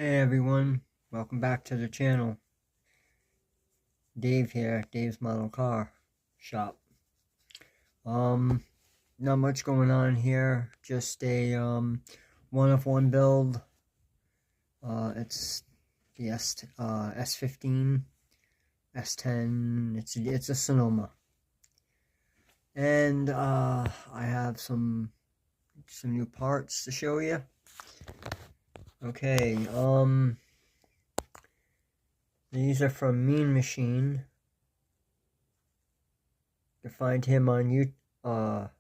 Hey everyone, welcome back to the channel. Dave here, Dave's Model Car Shop. Not much going on here, just a one of one build. It's the s-15, s-10. It's a Sonoma, and I have some new parts to show you. Okay, these are from Mean Machine. You find him on on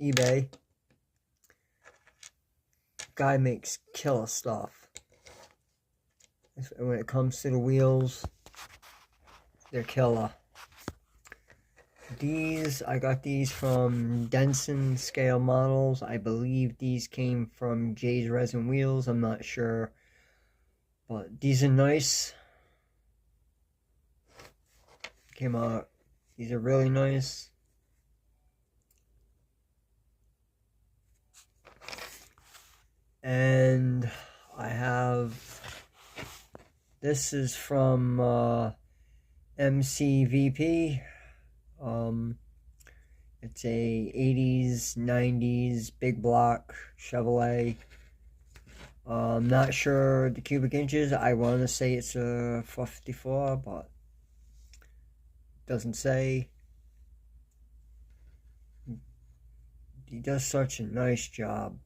eBay. Guy makes killer stuff. When it comes to the wheels, they're killer. I got these from Denson Scale Models. I believe these came from Jay's Resin Wheels. I'm not sure. But these are nice. Came out. These are really nice. And I have, this is from MCVP. It's a 80s, 90s big block Chevrolet. I'm not sure the cubic inches. I want to say it's a 454, but doesn't say. He does such a nice job.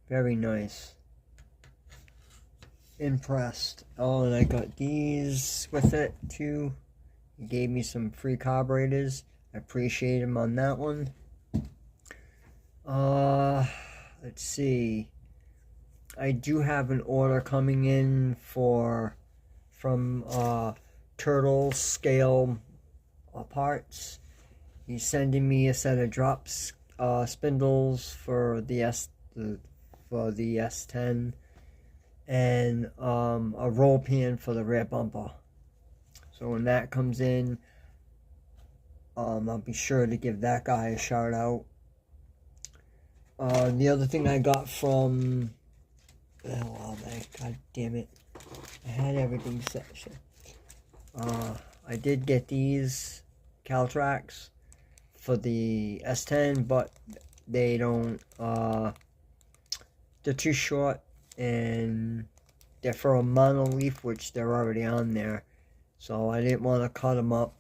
Very nice. Impressed. Oh, and I got these with it too. He gave me some free carburetors. I appreciate him on that one. Let's see. I do have an order coming in from turtlescaleparts. He's sending me a set of drops, spindles for the S10, and a roll pan for the rear bumper. So when that comes in, I'll be sure to give that guy a shout out. The other thing I got from, god damn it, I had everything set. I did get these Caltracs for the S10, but they don't, they're too short, and they're for a monoleaf, which they're already on there. So I didn't want to cut them up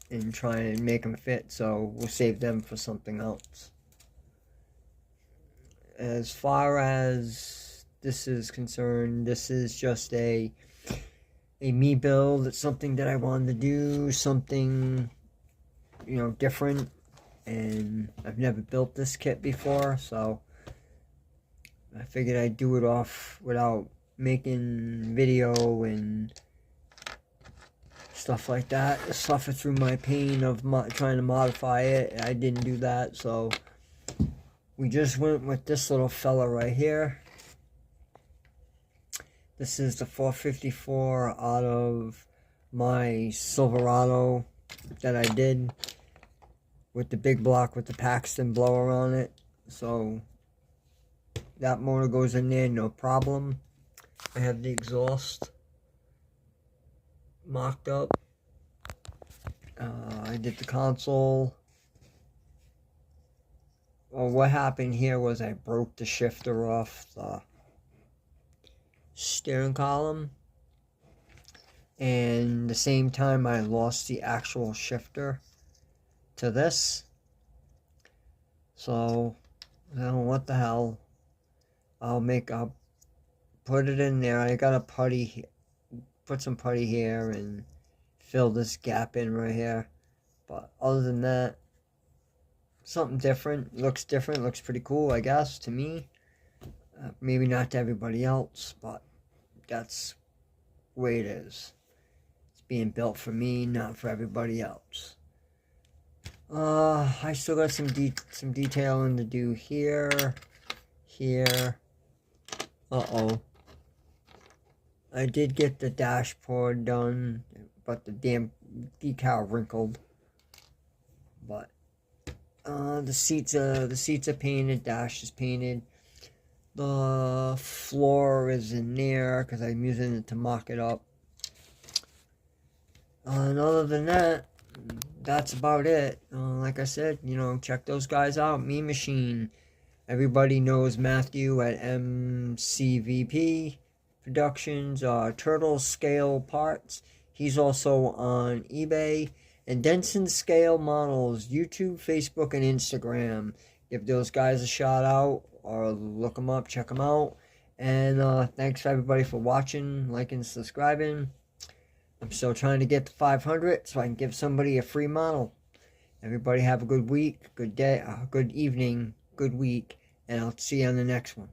and try and make them fit, so we'll save them for something else. As far as this is concerned, this is just a me build. It's something that I wanted to do, something, different, and I've never built this kit before, so I figured I'd do it off without making video and stuff like that. Suffer through my pain of trying to modify it. I didn't do that, so we just went with this little fella right here. This is the 454 out of my Silverado that I did with the big block with the Paxton blower on it. So that motor goes in there, no problem. I have the exhaust mocked up. I did the console. Well, what happened here was I broke the shifter off the steering column, and the same time I lost the actual shifter to this. So, I don't know what the hell. I'll put it in there. I got a putty, put some putty here and fill this gap in right here. But other than that, something different. Looks different. Looks pretty cool, I guess, to me. Maybe not to everybody else, but that's the way it is. It's being built for me, not for everybody else. I still got some detailing to do here. I did get the dashboard done, but the damn decal wrinkled. But The seats are painted. Dash is painted. The floor is in there because I'm using it to mock it up. And other than that, that's about it. Like I said, check those guys out. Me Machine. Everybody knows Matthew at MCVP Productions, Turtle Scale Parts. He's also on eBay. And Denson Scale Models, YouTube, Facebook, and Instagram. Give those guys a shout out, or look them up, check them out. And thanks for everybody for watching, liking, subscribing. I'm still trying to get to 500 so I can give somebody a free model. Everybody have a good week, good day, good evening, good week, and I'll see you on the next one.